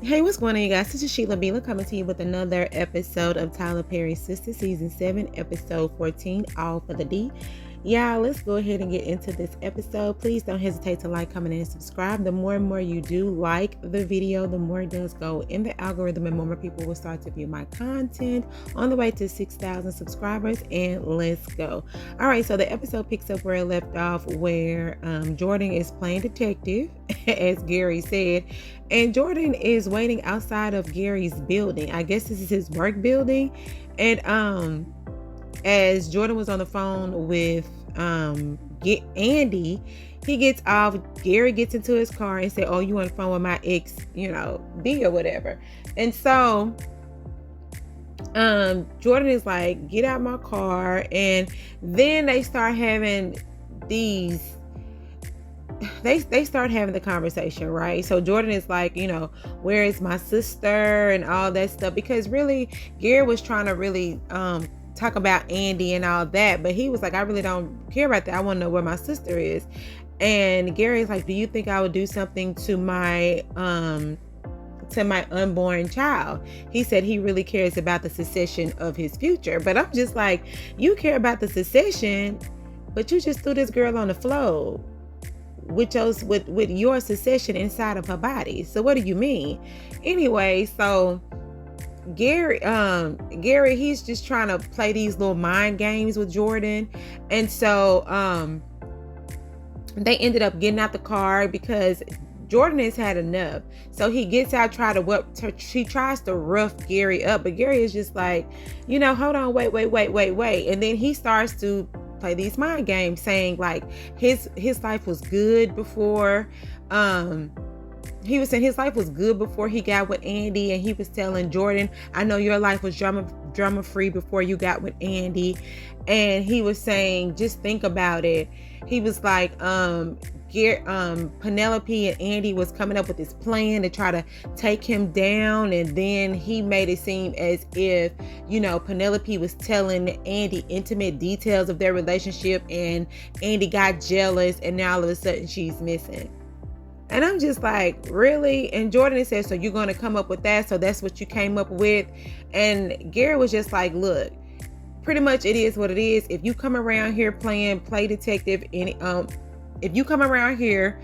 Hey, what's going on, you guys? This is Sheila Bila coming to you with another episode of Tyler Perry's Sistas, Season 7, Episode 14, All for the D. Yeah, let's go ahead and get into this episode. Please don't hesitate to like, comment, and subscribe. The more and more you do like the video, the more it does go in the algorithm and more people will start to view my content. On the way to 6,000 subscribers, and let's go. All right, so the episode picks up where it left off, where Jordan is playing detective, as Gary said, and Jordan is waiting outside of Gary's building. I guess this is his work building. And as Jordan was on the phone with Andi, he gets off. Gary gets into his car and said, "Oh, you on the phone with my ex, B or whatever." And so Jordan is like, "Get out my car." And then they start having these they start having the conversation, right? So Jordan is like, where is my sister and all that stuff, because really Gary was trying to really talk about Andi and all that, but he was like, I really don't care about that. I want to know where my sister is. And Gary's like, do you think I would do something to my unborn child? He said he really cares about the succession of his future. But I'm just like, you care about the succession, but you just threw this girl on the floor with your succession inside of her body. So what do you mean? Anyway, so Gary, he's just trying to play these little mind games with Jordan. And so they ended up getting out the car because Jordan has had enough. So he gets out, she tries to rough Gary up, but Gary is just like, hold on, wait. And then he starts to play these mind games, saying like his life was good before. He was saying his life was good before he got with Andi, and he was telling Jordan, I know your life was drama free before you got with Andi. And he was saying, just think about it. He was like, Penelope and Andi was coming up with this plan to try to take him down, and then he made it seem as if Penelope was telling Andi intimate details of their relationship, and Andi got jealous, and now all of a sudden she's missing. And I'm just like, really? And Jordan said, so you're going to come up with that? So that's what you came up with? And Gary was just like, look, pretty much it is what it is. If you come around here play detective, and if you come around here,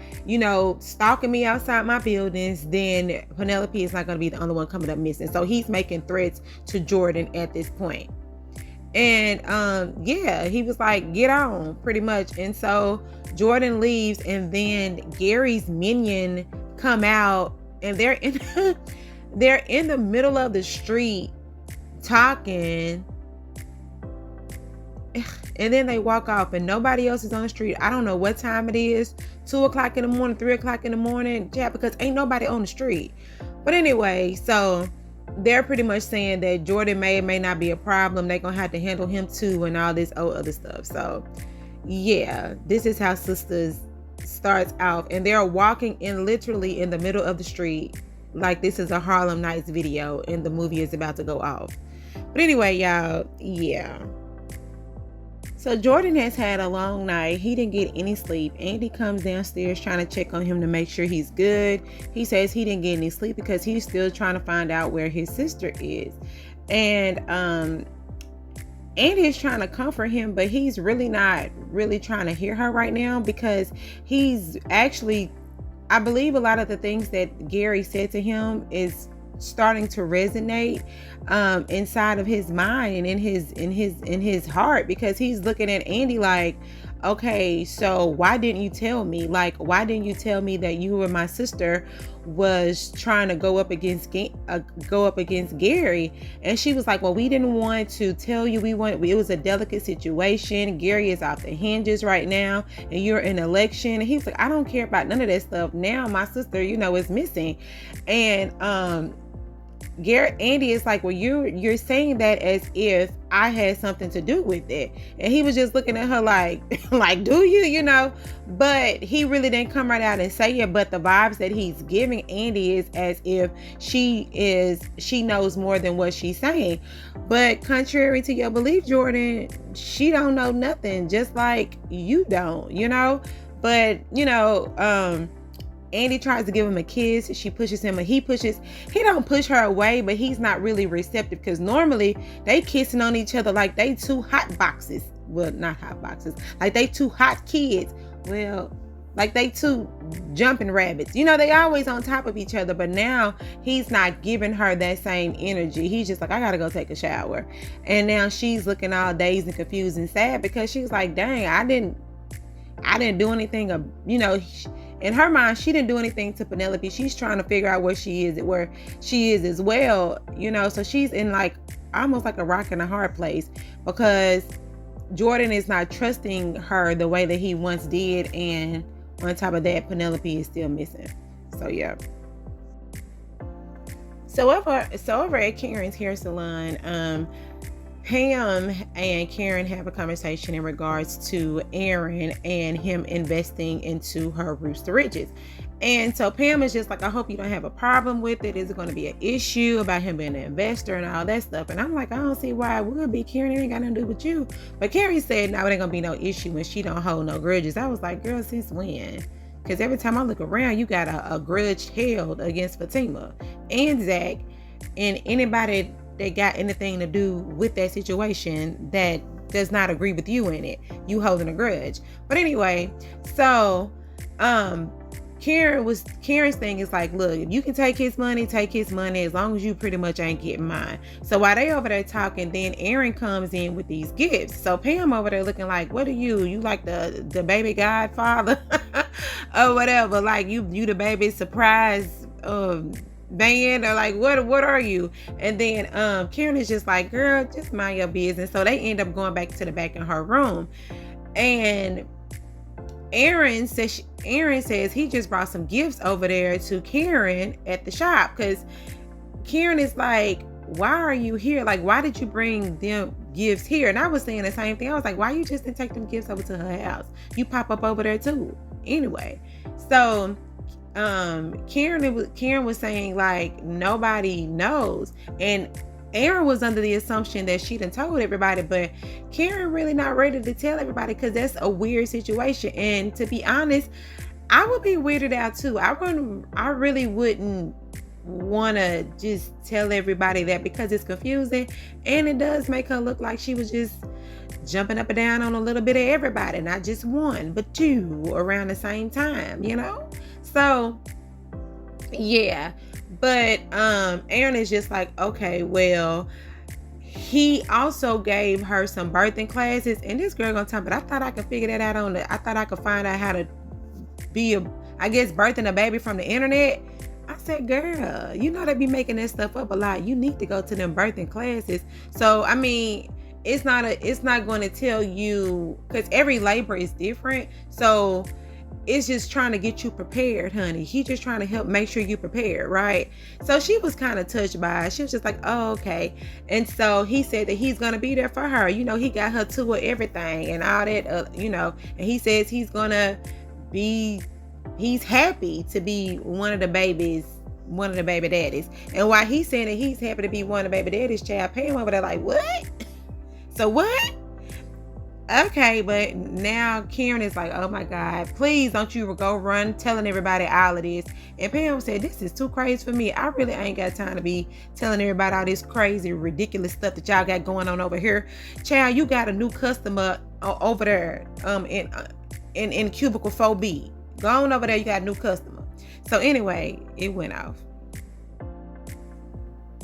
stalking me outside my buildings, then Penelope is not going to be the only one coming up missing. So he's making threats to Jordan at this point. And he was like, get on, pretty much. And so Jordan leaves, and then Gary's minion come out, and they're in the middle of the street talking, and then they walk off, and nobody else is on the street. I don't know what time it is, 2:00 in the morning, 3:00 in the morning, because ain't nobody on the street. But anyway, so they're pretty much saying that Jordan may or may not be a problem. They're gonna have to handle him too, and all this other stuff. So yeah, this is how Sistas starts out, and they're walking literally in the middle of the street, like this is a Harlem Nights video, and the movie is about to go off. But anyway, y'all, yeah. So Jordan has had a long night. He didn't get any sleep. Andi comes downstairs trying to check on him to make sure he's good. He says he didn't get any sleep because he's still trying to find out where his sister is. And Andi is trying to comfort him, but he's really not really trying to hear her right now, because he's actually, I believe a lot of the things that Gary said to him is starting to resonate inside of his mind and in his heart, because he's looking at Andi like, okay, so why didn't you tell me? Like, why didn't you tell me that you and my sister was trying to go up against Gary? And she was like, well, we didn't want to tell you. It was a delicate situation. Gary is off the hinges right now, and you're in election. And he was like, I don't care about none of that stuff. Now my sister, is missing. And Andi is like, well, you're saying that as if I had something to do with it. And he was just looking at her like, do you, but he really didn't come right out and say it. But the vibes that he's giving Andi is as if she knows more than what she's saying. But contrary to your belief, Jordan, she don't know nothing, just like you don't, but Andi tries to give him a kiss. She pushes him, and he don't push her away, but he's not really receptive, because normally they kissing on each other like they two hot boxes. Well, not hot boxes, like they two hot kids. Well, like they two jumping rabbits. You know, they always on top of each other, but now he's not giving her that same energy. He's just like, I gotta go take a shower. And now she's looking all dazed and confused and sad, because she's like, dang, I didn't do anything, you know. In her mind, she didn't do anything to Penelope. She's trying to figure out where she is as well, you know. So she's in like almost like a rock and a hard place, because Jordan is not trusting her the way that he once did, and on top of that, Penelope is still missing. So yeah. So over at Karen's hair salon, Pam and Karen have a conversation in regards to Aaron and him investing into her Rooster Ridges. And so Pam is just like, I hope you don't have a problem with it. Is it going to be an issue about him being an investor and all that stuff? And I'm like, I don't see why it would be. Karen, it ain't got nothing to do with you. But Karen said, no, it ain't going to be no issue when she don't hold no grudges. I was like, girl, since when? Because every time I look around, you got a grudge held against Fatima and Zach and anybody that got anything to do with that situation that does not agree with you in it. You holding a grudge. But anyway, so Karen's thing is like, look, if you can take his money, as long as you pretty much ain't getting mine. So while they over there talking, then Aaron comes in with these gifts. So Pam over there looking like, what are you like the baby godfather or whatever, like you the baby surprise band, or like what are you? And then Karen is just like, girl, just mind your business. So they end up going back to the back in her room, and Aaron says he just brought some gifts over there to Karen at the shop, because Karen is like, why are you here? Like, why did you bring them gifts here? And I was saying the same thing. I was like, why you just didn't take them gifts over to her house? You pop up over there too. Anyway, so Karen was saying like, nobody knows, and Aaron was under the assumption that she done told everybody, but Karen really not ready to tell everybody, because that's a weird situation. And to be honest, I would be weirded out too. I really wouldn't want to just tell everybody that, because it's confusing, and it does make her look like she was just jumping up and down on a little bit of everybody, not just one but two around the same time, you know. So yeah. But Aaron is just like, okay, well, he also gave her some birthing classes, and this girl gonna tell me, but I thought I could figure that out I thought I could find out how to be birthing a baby from the internet. I said, girl, you know they be making that stuff up a lot. You need to go to them birthing classes. So I mean, it's not going to tell you, because every labor is different. So it's just trying to get you prepared, honey. He just trying to help make sure you prepared, right? So she was kind of touched by it. She was just like, oh, okay. And so he said that he's going to be there for her. You know, he got her to everything and all that, you know, and he says he's happy to be one of the baby daddies. And while he's saying that he's happy to be one of the baby daddies, child, Pam over there like, what? So what? Okay, but now Karen is like, oh my God, please don't you go run telling everybody all of this. And Pam said, this is too crazy for me. I really ain't got time to be telling everybody all this crazy, ridiculous stuff that y'all got going on over here. Child, you got a new customer over there in cubicle 4B. Go on over there, you got a new customer. So anyway, it went off.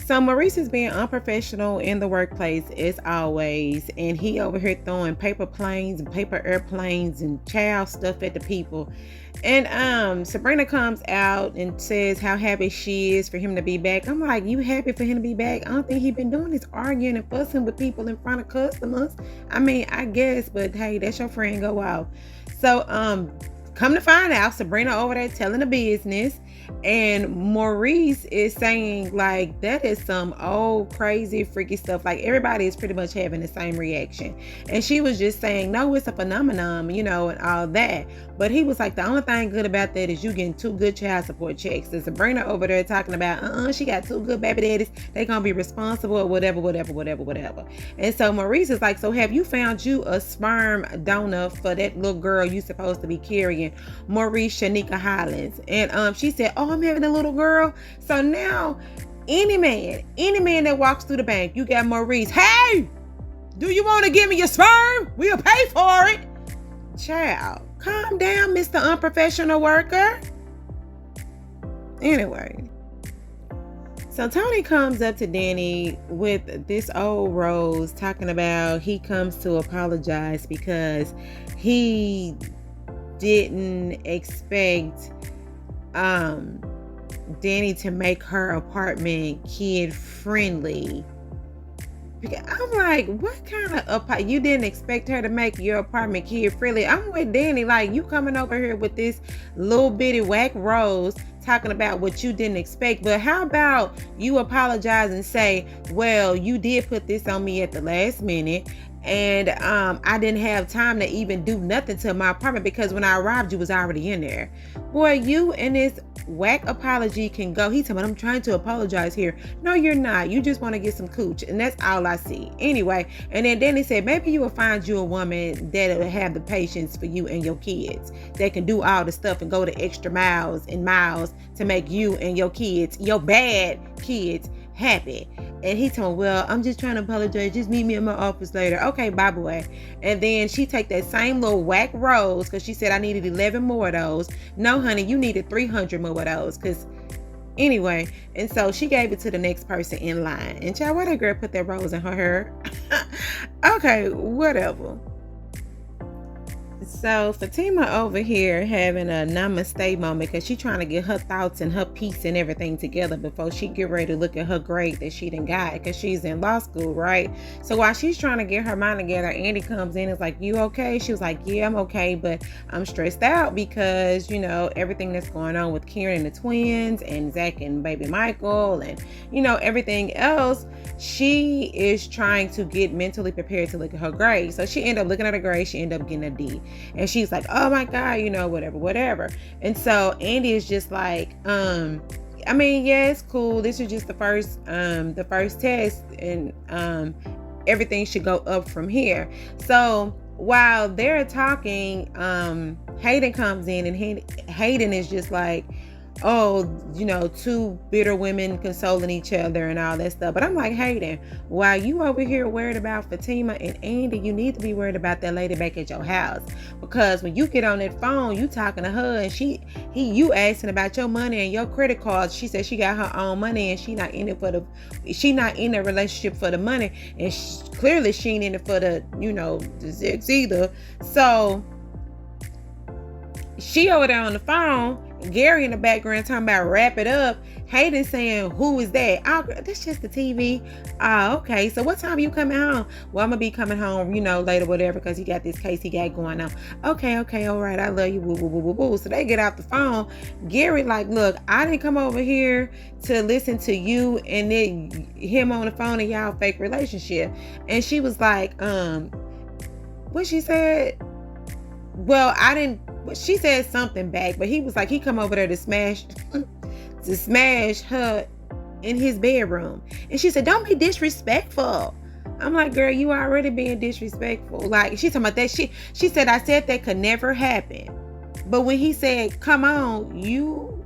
So Maurice is being unprofessional in the workplace as always, and he over here throwing paper planes and paper airplanes and child stuff at the people. And Sabrina comes out and says how happy she is for him to be back. I'm like, you happy for him to be back? I don't think he's been doing this arguing and fussing with people in front of customers. I mean, I guess, but hey, that's your friend, go out. So come to find out, Sabrina over there telling the business, and Maurice is saying like, that is some old crazy freaky stuff. Like everybody is pretty much having the same reaction, and she was just saying, no, it's a phenomenon, you know, and all that. But he was like, the only thing good about that is you getting 2 good child support checks. And Sabrina over there talking about, she got 2 good baby daddies. They gonna be responsible or whatever. And so Maurice is like, so have you found you a sperm donor for that little girl you supposed to be carrying, Maurice Shanika Hollins? And she said, oh, I'm having a little girl. So now any man that walks through the bank, you got Maurice, hey, do you want to give me your sperm? We'll pay for it. Child, calm down, Mr. Unprofessional Worker. Anyway, so Tony comes up to Danny with this old rose talking about he comes to apologize because he didn't expect Danny to make her apartment kid friendly. I'm like, what kind of you didn't expect her to make your apartment kid friendly? I'm with Danny, like, you coming over here with this little bitty whack rose talking about what you didn't expect. But how about you apologize and say, well, you did put this on me at the last minute, and I didn't have time to even do nothing to my apartment because when I arrived, you was already in there. Boy, you and this whack apology can go. He told me, I'm trying to apologize here. No, you're not. You just want to get some cooch, and that's all I see. Anyway, and then Danny said, maybe you will find you a woman that'll have the patience for you and your kids, that can do all the stuff and go the extra miles and miles to make you and your kids, your bad kids, happy. And he told me, well, I'm just trying to apologize. Just meet me in my office later. Okay, bye, boy. And then she take that same little whack rose because she said I needed 11 more of those. No, honey, you needed 300 more of those. Because anyway, and so she gave it to the next person in line. And child, why that girl put that rose in her hair? Okay, whatever. So Fatima over here having a namaste moment because she's trying to get her thoughts and her peace and everything together before she get ready to look at her grade that she done got because she's in law school, right? So while she's trying to get her mind together, Andi comes in and is like, you okay? She was like, yeah, I'm okay, but I'm stressed out because, you know, everything that's going on with Karen and the twins and Zach and baby Michael and, you know, everything else. She is trying to get mentally prepared to look at her grade. So she ended up looking at her grade. She ended up getting a D. And she's like, oh my God, you know, whatever. And so Andi is just like, I mean, yeah, it's cool. This is just the first test, and everything should go up from here. So while they're talking, Hayden comes in, and Hayden is just like, oh, you know, 2 bitter women consoling each other and all that stuff. But I'm like, Hayden, while you over here worried about Fatima and Andi, you need to be worried about that lady back at your house. Because when you get on that phone, you talking to her and you asking about your money and your credit cards. She said she got her own money and she not in the relationship for the money. And clearly she ain't in it for the, you know, the sex either. So she over there on the phone, Gary in the background talking about wrap it up. Hayden saying, who is that? Oh, that's just the TV. Oh, okay. So what time are you coming home? Well, I'm going to be coming home, you know, later, whatever, because he got this case he got going on. Okay. All right. I love you. Woo, woo, woo, woo, woo. So they get off the phone. Gary like, look, I didn't come over here to listen to you and then him on the phone and y'all fake relationship. And she was like, what she said? Well, she said something back, but he was like, he come over there to smash her in his bedroom. And she said, don't be disrespectful. I'm like, girl, you already being disrespectful. Like, she's talking about that shit. She said, I said that could never happen. But when he said, come on, you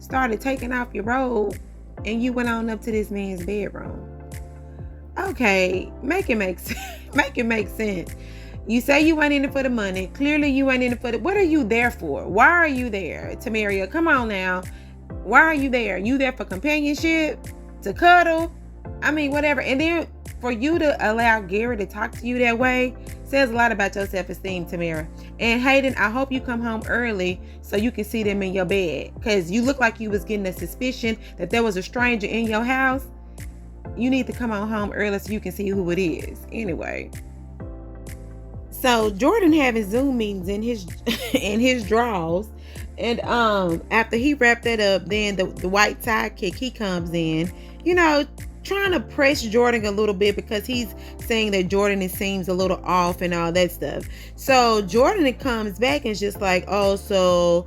started taking off your robe and you went on up to this man's bedroom. Okay, make it make sense. Make it make sense. You say you went in it for the money. Clearly you went in it for the... What are you there for? Why are you there, Tamaria? Come on now. Why are you there? You there for companionship? To cuddle? I mean, whatever. And then for you to allow Gary to talk to you that way says a lot about your self-esteem, Tamara. And Hayden, I hope you come home early so you can see them in your bed. Because you look like you was getting a suspicion that there was a stranger in your house. You need to come on home early so you can see who it is. Anyway... So Jordan having Zoom meetings in his drawers, and after he wrapped that up, then the white sidekick, he comes in, you know, trying to press Jordan a little bit because he's saying that Jordan seems a little off and all that stuff. So Jordan comes back and is just like, oh, so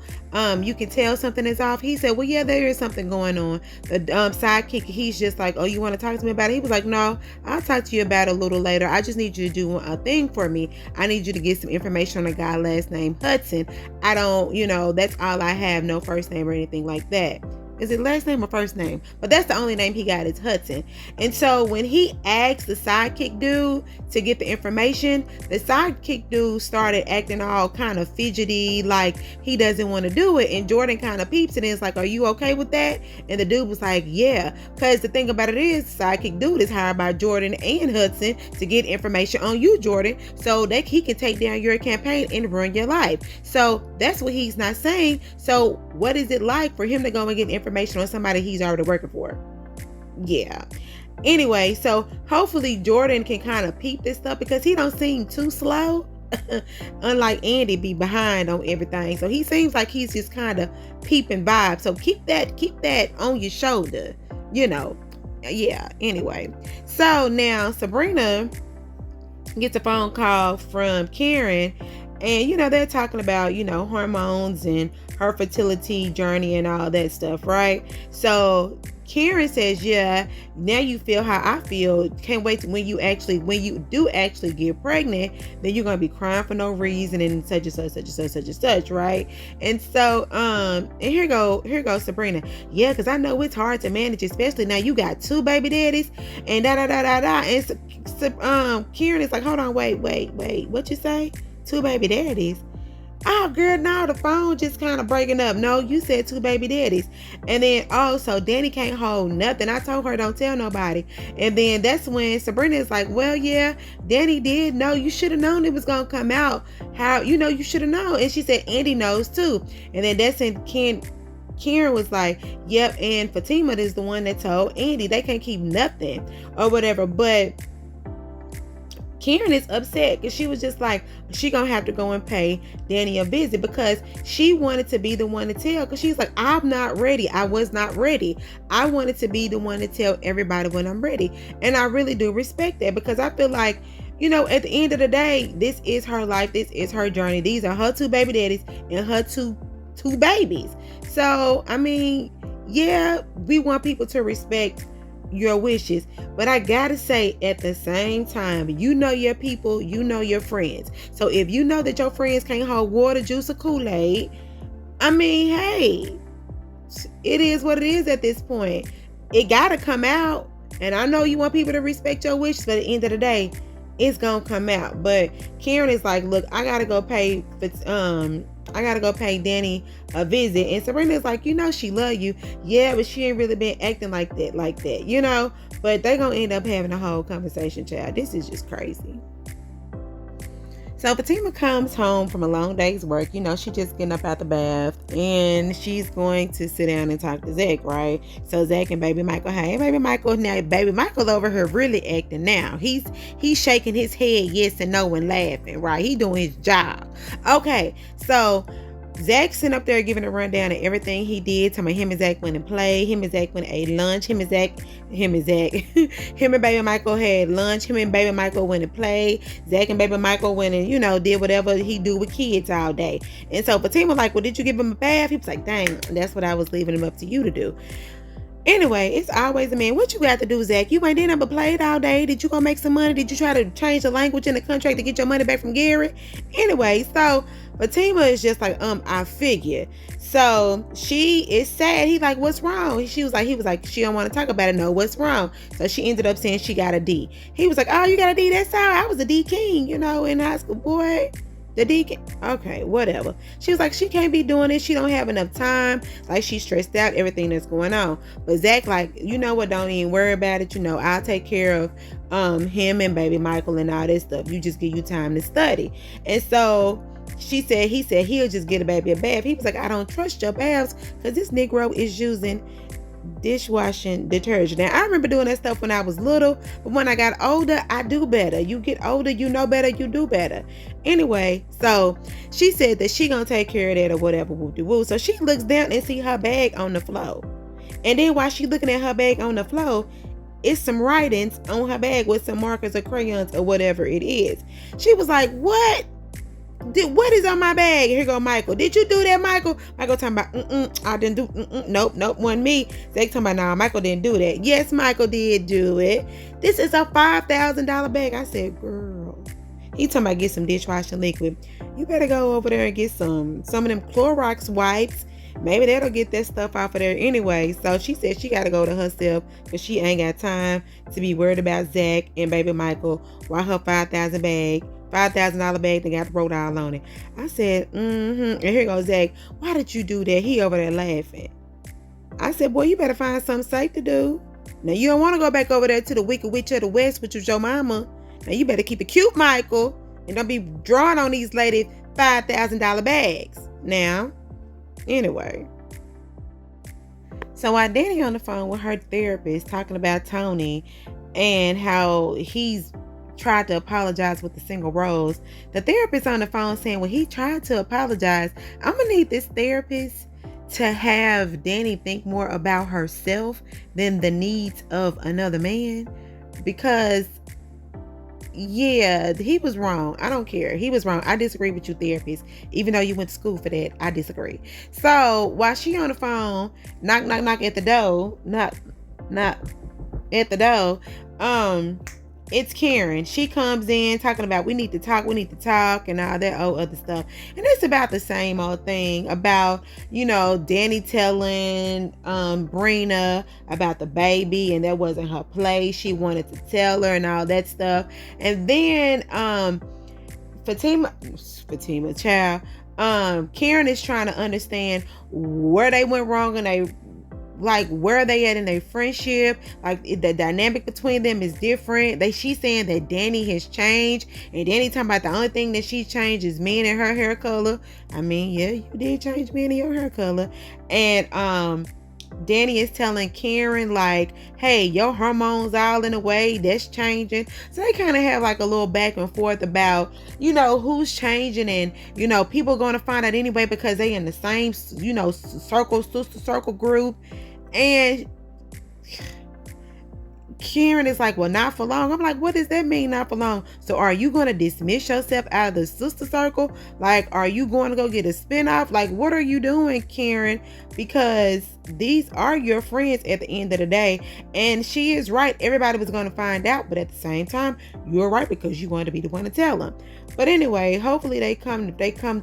you can tell something is off. He said, well, yeah, there is something going on. The sidekick, he's just like, oh, you want to talk to me about it? He was like, no, I'll talk to you about it a little later. I just need you to do a thing for me. I need you to get some information on a guy last name Hudson. I don't, that's all I have. No first name or anything like that. Is it last name or first name? But that's the only name he got is Hudson. And so when he asked the sidekick dude to get the information, the sidekick dude started acting all kind of fidgety, like he doesn't want to do it. And Jordan kind of peeps it and is like, are you okay with that? And the dude was like, yeah. Because the thing about it is, sidekick dude is hired by Jordan and Hudson to get information on you, Jordan, so that he can take down your campaign and ruin your life. So that's what he's not saying. So what is it like for him to go and get information on somebody he's already working for? Yeah. Anyway, so hopefully Jordan can kind of peep this stuff because he don't seem too slow. Unlike Andy be behind on everything. So he seems like he's just kind of peeping vibes. So keep that on your shoulder. Yeah. Anyway. So now Sabrina gets a phone call from Karen. And, they're talking about, hormones and her fertility journey and all that stuff, right? So Karen says, yeah, now you feel how I feel. Can't wait when you do actually get pregnant, then you're going to be crying for no reason and such and such, such and such, such and such, right? And so, and here goes Sabrina. Yeah, because I know it's hard to manage, especially now you got 2 baby daddies and da-da-da-da-da. And Karen is like, hold on, wait, what you say? 2 baby daddies? Oh, girl, no, the phone just kind of breaking up. No, you said 2 baby daddies. And then also Danny can't hold nothing. I told her don't tell nobody. And then that's when Sabrina is like, well, yeah, Danny did know. You should have known it was going to come out. How, you should have known. And she said, Andy knows too. And then that's when Karen was like, yep, and Fatima is the one that told Andy. They can't keep nothing or whatever. But Karen is upset because she was just like, she gonna have to go and pay Danny a visit because she wanted to be the one to tell, because she's like, I'm not ready. I was not ready. I wanted to be the one to tell everybody when I'm ready. And I really do respect that, because I feel like, at the end of the day, this is her life. This is her journey. These are her 2 baby daddies and her two babies. So, I mean, yeah, we want people to respect your wishes, but I gotta say, at the same time, your people, your friends. So if you know that your friends can't hold water, juice, or Kool-Aid, I mean, hey, it is what it is at this point. It gotta come out. And I know you want people to respect your wishes, but at the end of the day, it's gonna come out. But Karen is like, look, I gotta go pay Danny a visit. And Sabrina's like, she love you. Yeah, but she ain't really been acting like that. But they gonna end up having a whole conversation, child. This is just crazy. So Fatima comes home from a long day's work. She just getting up out the bath, and she's going to sit down and talk to Zach, right? So Zach and baby Michael, hey, baby Michael. Now, baby Michael over here really acting now. He's shaking his head yes and no and laughing, right? He doing his job. Okay, so Zach's sitting up there giving a rundown of everything he did. Talking about him and Zach went and played. Him and Zach went and ate lunch. Him and baby Michael had lunch. Him and baby Michael went and played. Zach and baby Michael went and, did whatever he do with kids all day. And so Fatima was like, well, did you give him a bath? He was like, dang, that's what I was leaving him up to you to do. Anyway, it's always a man. What you got to do, Zach? You ain't never played all day. Did you go make some money? Did you try to change the language in the contract to get your money back from Gary? Anyway, so Fatima is just like, I figure. So she is sad. He's like, what's wrong? He was like, she don't want to talk about it. No, what's wrong? So she ended up saying she got a D. He was like, oh, you got a D? That's all. I was a D king, in high school, boy. The deacon, okay, whatever. She was like, she can't be doing this. She don't have enough time. Like, she's stressed out, everything that's going on. But Zach, like, you know what? Don't even worry about it. I'll take care of him and baby Michael and all this stuff. You just give you time to study. And so he said he'll just get a baby a bath. He was like, I don't trust your baths because this Negro is using dishwashing detergent. Now, I remember doing that stuff when I was little, but when I got older, I do better. You get older, you know better, you do better. Anyway, so she said that she gonna take care of that or whatever, woo-de-woo. So she looks down and see her bag on the floor. And then while she looking at her bag on the floor, it's some writings on her bag with some markers or crayons or whatever it is. She was like, what is on my bag? Here go Michael. Did you do that, Michael? Michael talking about, I didn't do, nope, wasn't me. Zach talking about, nah, Michael didn't do that. Yes, Michael did do it. This is a $5,000 bag. I said, girl. He talking about get some dishwashing liquid. You better go over there and get some of them Clorox wipes. Maybe that'll get that stuff off of there anyway. So she said she got to go to herself because she ain't got time to be worried about Zach and baby Michael while her $5,000 bag that got wrote all on it. I said, And here goes Zach. Why did you do that? He over there laughing. I said, boy, you better find something safe to do. Now, you don't want to go back over there to the Wicked Witch of the West, which was your mama. Now, you better keep it cute, Michael. And don't be drawing on these ladies $5,000 bags. Now, anyway. So while Danny on the phone with her therapist talking about Tony and how he's tried to apologize with the single rose, the therapist on the phone saying, well, he tried to apologize. I'm going to need this therapist to have Danny think more about herself than the needs of another man. Because yeah, he was wrong. I don't care. He was wrong. I disagree with you, therapist. Even though you went to school for that, I disagree. So while she on the phone, knock at the door, knock at the door, it's Karen. She comes in talking about we need to talk and all that old other stuff. And it's about the same old thing about, Danny telling Brina about the baby and that wasn't her place. She wanted to tell her and all that stuff. And then Fatima child, Karen is trying to understand where they went wrong and where are they at in their friendship? Like the dynamic between them is different. She's saying that Danny has changed, and Danny talking about the only thing that she changed is me and her hair color. I mean, yeah, you did change me and your hair color. And Danny is telling Karen hey, your hormones all in a way that's changing. So they kind of have a little back and forth about who's changing, and people going to find out anyway because they in the same sister circle group. And Karen is like, well, not for long. I'm like, what does that mean, not for long? So are you going to dismiss yourself out of the sister circle? Are you going to go get a spinoff? What are you doing, Karen? Because these are your friends at the end of the day. And she is right. Everybody was going to find out. But at the same time, you're right because you're going to be the one to tell them. But anyway, hopefully they come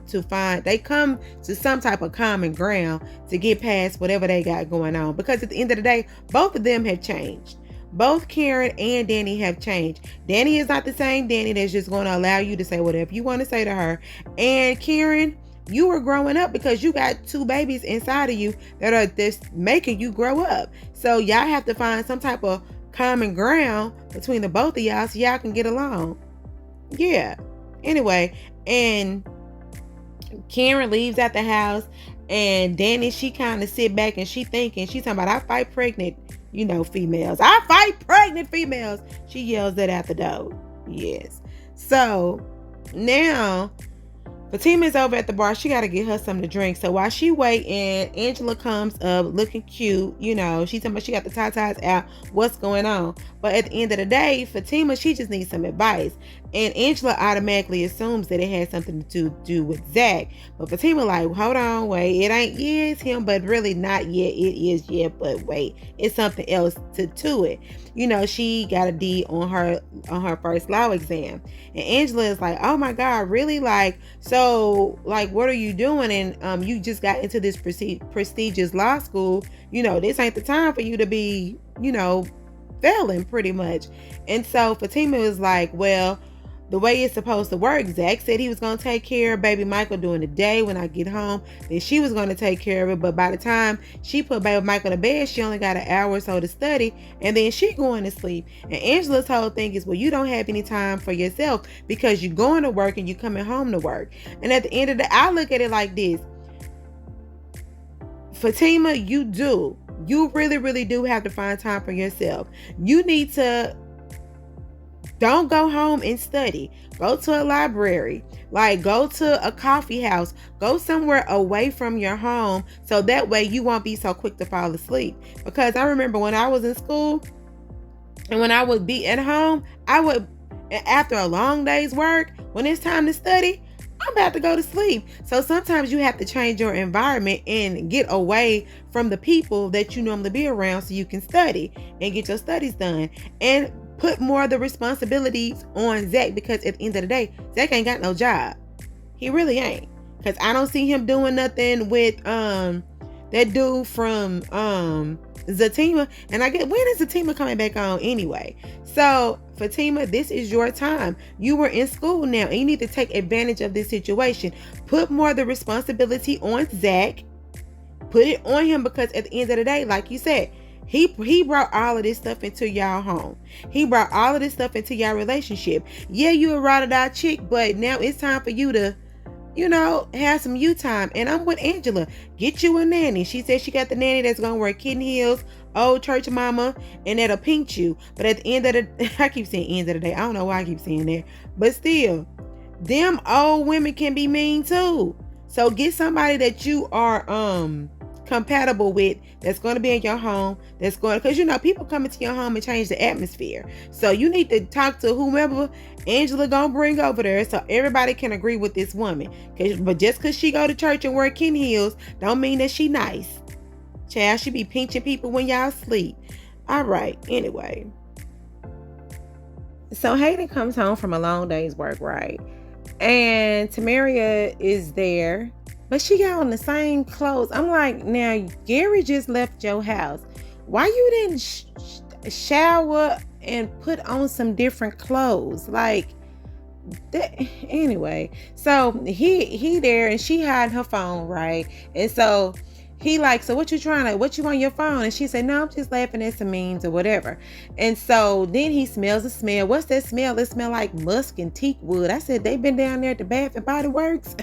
to some type of common ground to get past whatever they got going on. Because at the end of the day, both of them have changed. Both Karen and Danny have changed. Danny is not the same Danny that's just going to allow you to say whatever you want to say to her. And Karen, you were growing up because you got two babies inside of you that are just making you grow up. So y'all have to find some type of common ground between the both of y'all so y'all can get along. Yeah. Anyway, and Karen leaves out the house, and Danny, she kind of sit back and she's talking about, I fight pregnant females. I fight pregnant females. She yells that out the door. Yes. So now Fatima's over at the bar. She got to get her something to drink. So while she waiting, Angela comes up looking cute. She's talking about she got the tatas out. What's going on? But at the end of the day, Fatima, she just needs some advice. And Angela automatically assumes that it has something to do with Zach. But Fatima hold on, wait. It ain't, yeah, it's him, but really not yet. It is, yeah, but wait. It's something else to it. She got a D on her first law exam. And Angela is like, oh my God, really? So what are you doing? And you just got into this prestigious law school. This ain't the time for you to be, failing pretty much. And so Fatima is like, well, the way it's supposed to work, Zach said he was going to take care of baby Michael during the day when I get home. Then she was going to take care of it. But by the time she put baby Michael to bed, she only got an hour or so to study. And then she going to sleep. And Angela's whole thing is, well, you don't have any time for yourself because you're going to work and you're coming home to work. And at the end of the day, I look at it like this. Fatima, you really, really do have to find time for yourself. You need to don't go home and study. Go to a library. Go to a coffee house. Go somewhere away from your home so that way you won't be so quick to fall asleep. Because I remember when I was in school, And when I would be at home, after a long day's work, when it's time to study, I'm about to go to sleep. So sometimes you have to change your environment and get away from the people that you normally be around so you can study and get your studies done. And put more of the responsibilities on Zach, because at the end of the day, Zach ain't got no job. He really ain't. Because I don't see him doing nothing with that dude from Fatima. And I get, when is Fatima coming back on anyway? So Fatima, this is your time. You were in school now and you need to take advantage of this situation. Put more of the responsibility on Zach. Put it on him, because at the end of the day, like you said, he brought all of this stuff into y'all home. He brought all of this stuff into y'all relationship. Yeah, you a ride or die chick, but now it's time for you to, have some you time. And I'm with Angela. Get you a nanny. She said she got the nanny that's gonna wear kitten heels, old church mama, and that'll pinch you. But at the end of the I keep saying end of the day. I don't know why I keep saying that. But still, them old women can be mean too. So get somebody that you are compatible with, that's going to be in your home, that's going, because people come into your home and change the atmosphere. So you need to talk to whomever Angela gonna bring over there, so everybody can agree with this woman. But just because she go to church and wear kitten heels don't mean that she nice. Child, she be pinching people when y'all sleep. All right, anyway, so Hayden comes home from a long day's work, right? And Tamaria is there, but she got on the same clothes. I'm like, now Gary just left your house. Why you didn't shower and put on some different clothes? Like that. Anyway, so he there and she had her phone, right? And so he like, so what you on your phone? And she said, no, I'm just laughing at some memes or whatever. And so then he smells the smell. What's that smell? It smell like musk and teak wood. I said, they been down there at the Bath and Body Works.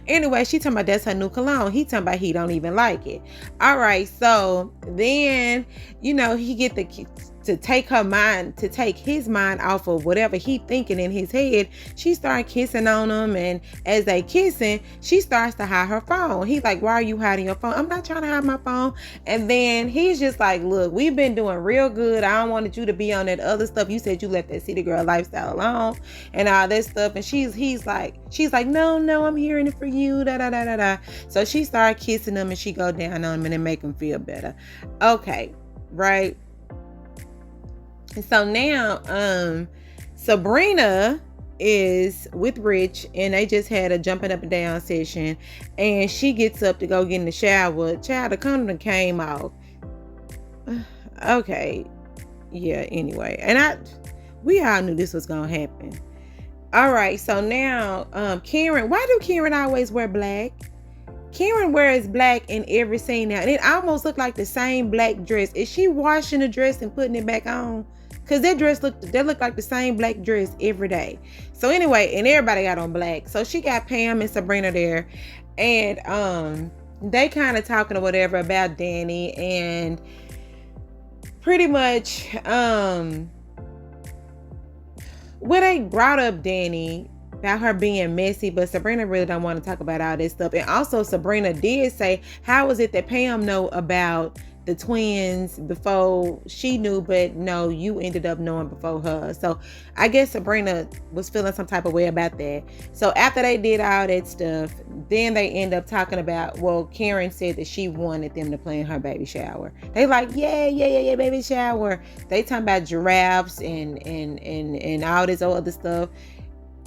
Anyway, she talking about that's her new cologne. He talking about he don't even like it. All right. So then, he get to take his mind off of whatever he thinking in his head. She started kissing on him, and as they kissing, she starts to hide her phone. He's like, why are you hiding your phone? I'm not trying to hide my phone. And then he's just like, look, we've been doing real good. I don't wanted you to be on that other stuff. You said you left that city girl lifestyle alone and all that stuff. And she's like, no, I'm hearing it for you. Da da da da da. So she started kissing him, and she go down on him and it make him feel better. Okay, right. And so now, Sabrina is with Rich, and they just had a jumping up and down session, and she gets up to go get in the shower. Child, the condom came off. Okay. Yeah, anyway. And we all knew this was going to happen. All right. So now, Karen, why do Karen always wear black? Karen wears black in every scene now, and it almost looked like the same black dress. Is she washing the dress and putting it back on? Because that dress looked like the same black dress every day. So anyway, and everybody got on black. So she got Pam and Sabrina there, and they kind of talking or whatever about Danny, and pretty much they brought up Danny about her being messy, but Sabrina really don't want to talk about all this stuff. And also Sabrina did say, how is it that Pam know about the twins before she knew, but no, you ended up knowing before her? So I guess Sabrina was feeling some type of way about that. So after they did all that stuff, then they end up talking about, well, Karen said that she wanted them to plan her baby shower. They like, yeah, baby shower. They talking about giraffes and all this other stuff.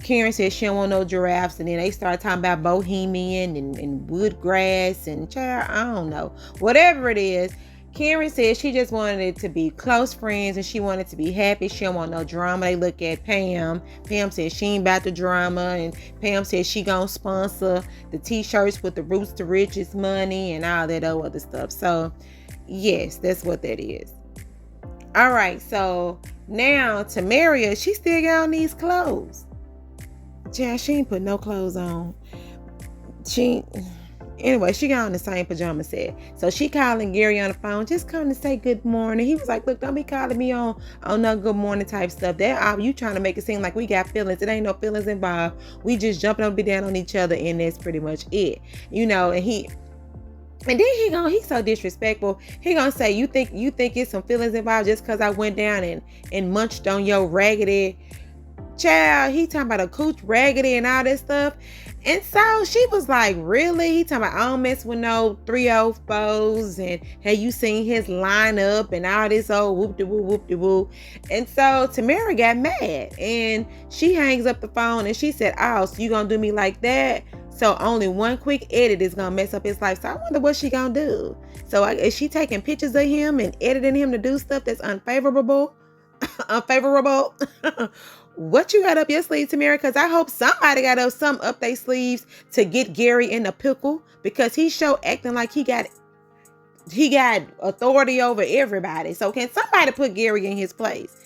Karen said she don't want no giraffes, and then they started talking about bohemian and woodgrass and child, I don't know, whatever it is. Karen said she just wanted it to be close friends, and she wanted to be happy. She don't want no drama. They look at Pam. Pam said she ain't about the drama, and Pam said she gonna sponsor the t-shirts with the Roots to Riches money and all that other stuff. So yes, that's what that is. All right, so now Tamaria, she still got on these clothes. Yeah, she ain't put no clothes on. Anyway, she got on the same pajama set. So she calling Gary on the phone, just come to say good morning. He was like, look, don't be calling me on no good morning type stuff. That you trying to make it seem like we got feelings. It ain't no feelings involved. We just jumping up and down on each other, and that's pretty much it. And And then he's so disrespectful. He gonna say, you think it's some feelings involved just because I went down and munched on your raggedy child. He talking about a cooch raggedy and all this stuff. And so she was like, really? He talking about, I don't mess with no 304s, and have you seen his lineup and all this old whoop-de-woo. And so Tamaria got mad and she hangs up the phone and she said, oh, so you gonna do me like that? So only one quick edit is gonna mess up his life. So I wonder what she gonna do. So is she taking pictures of him and editing him to do stuff that's unfavorable? What you got up your sleeve, Tamaria? Because I hope somebody got up their sleeves to get Gary in the pickle, because he's acting like he got authority over everybody. So can somebody put Gary in his place?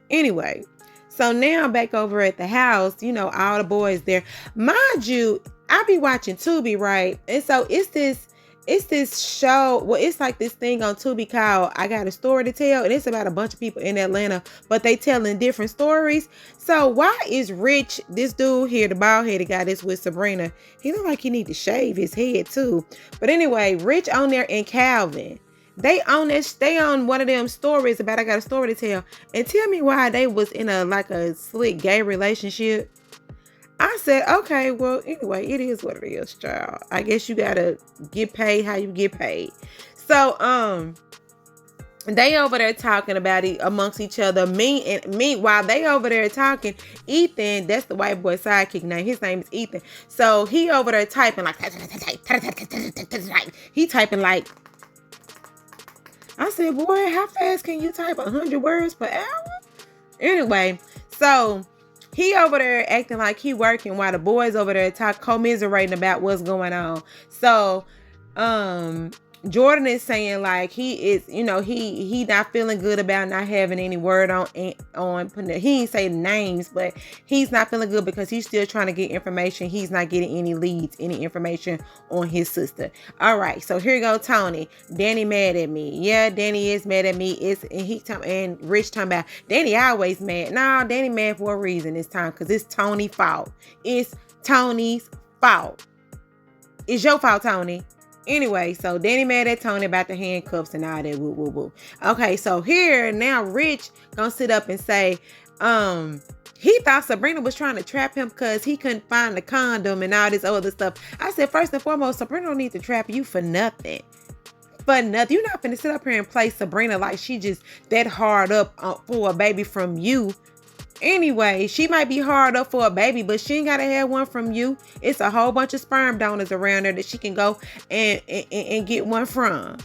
Anyway, so now I'm back over at the house, all the boys there. Mind you, I be watching Tubi, right? And so it's this show. Well, it's like this thing on Tubi called I Got a Story to Tell. And it's about a bunch of people in Atlanta, but they telling different stories. So why is Rich, this dude here, the bald-headed guy that's with Sabrina, he look like he need to shave his head too. But anyway, Rich on there and Calvin, they on one of them stories about I Got a Story to Tell. And tell me why they was in a slick gay relationship. I said, okay, well, anyway, it is what it is, child. I guess you gotta get paid how you get paid. So, they over there talking about it amongst each other. While they over there talking, Ethan, that's the white boy sidekick name. His name is Ethan. So he over there typing like, he typing like, I said, boy, how fast can you type 100 words per hour? Anyway, so he over there acting like he working while the boys over there commiserating about what's going on. So, Jordan is saying like he is, he not feeling good about not having any word on. He ain't say names, but he's not feeling good because he's still trying to get information. He's not getting any leads, any information on his sister. All right, so here you go, Tony. Danny mad at me. Yeah, Danny is mad at me. And Rich talking about Danny always mad. No, Danny mad for a reason this time, because it's Tony's fault. It's Tony's fault. It's your fault, Tony. Anyway, so Danny mad at Tony about the handcuffs and all that. Woo. Okay, so here now Rich gonna sit up and say, he thought Sabrina was trying to trap him because he couldn't find the condom and all this other stuff. I said, first and foremost, Sabrina don't need to trap you for nothing. For nothing. You're not finna sit up here and play Sabrina like she just that hard up for a baby from you. Anyway, she might be hard up for a baby, but she ain't gotta have one from you. It's a whole bunch of sperm donors around there that she can go and get one from.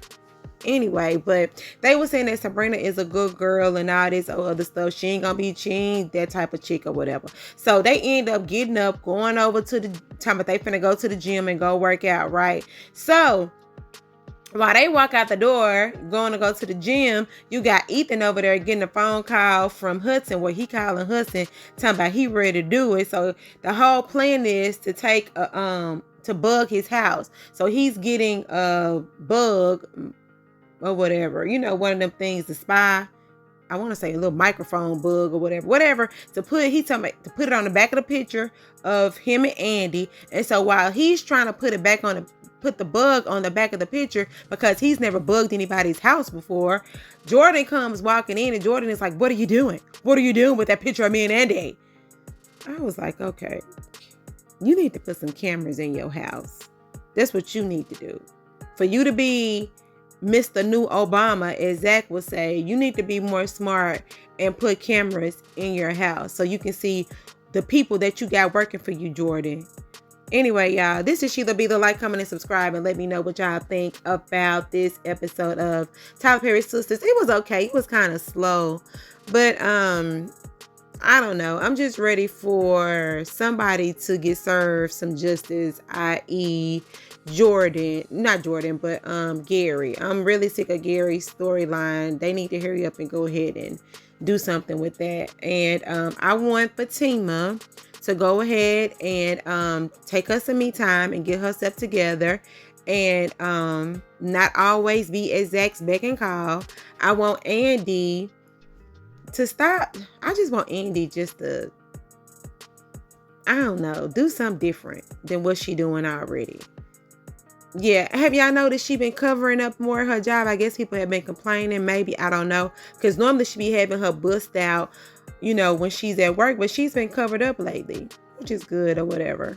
Anyway, but they were saying that Sabrina is a good girl and all this other stuff. She ain't that type of chick or whatever. So they end up getting up, going over to the time that they finna go to the gym and go work out, right? So while they walk out the door, going to go to the gym, you got Ethan over there getting a phone call from Hudson, where he calling Hudson, talking about he ready to do it. So the whole plan is to take to bug his house. So he's getting a bug or whatever, one of them things to spy. I want to say a little microphone bug or whatever to put it on the back of the picture of him and Andy. And so while he's trying to put the bug on the back of the picture, because he's never bugged anybody's house before, Jordan comes walking in and Jordan is like, what are you doing? What are you doing with that picture of me and Andy? I was like, okay, you need to put some cameras in your house. That's what you need to do. For you to be Mr. New Obama, as Zach would say, you need to be more smart and put cameras in your house so you can see the people that you got working for you, Jordan. Anyway, y'all, this is Sheila B. Like, comment, and subscribe, and let me know what y'all think about this episode of Tyler Perry's Sistas. It was okay. It was kind of slow, but I don't know. I'm just ready for somebody to get served some justice, i.e. Gary. I'm really sick of Gary's storyline. They need to hurry up and go ahead and do something with that. And I want Fatima to go ahead and take her some me time and get herself together and not always be at Zach's beck and call. I want Andi to stop. I just want Andi just to, I don't know, do something different than what she doing already. Yeah, have y'all noticed she been covering up more of her job? I guess people have been complaining, maybe, I don't know, because normally she be having her bust out, when she's at work, but she's been covered up lately, which is good or whatever.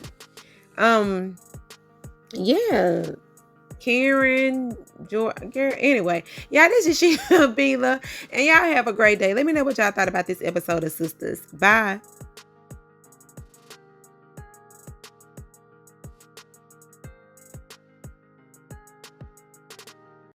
Yeah, Karen, George, anyway, yeah, this is Sheila Bila, and y'all have a great day. Let me know what y'all thought about this episode of Sistas. Bye.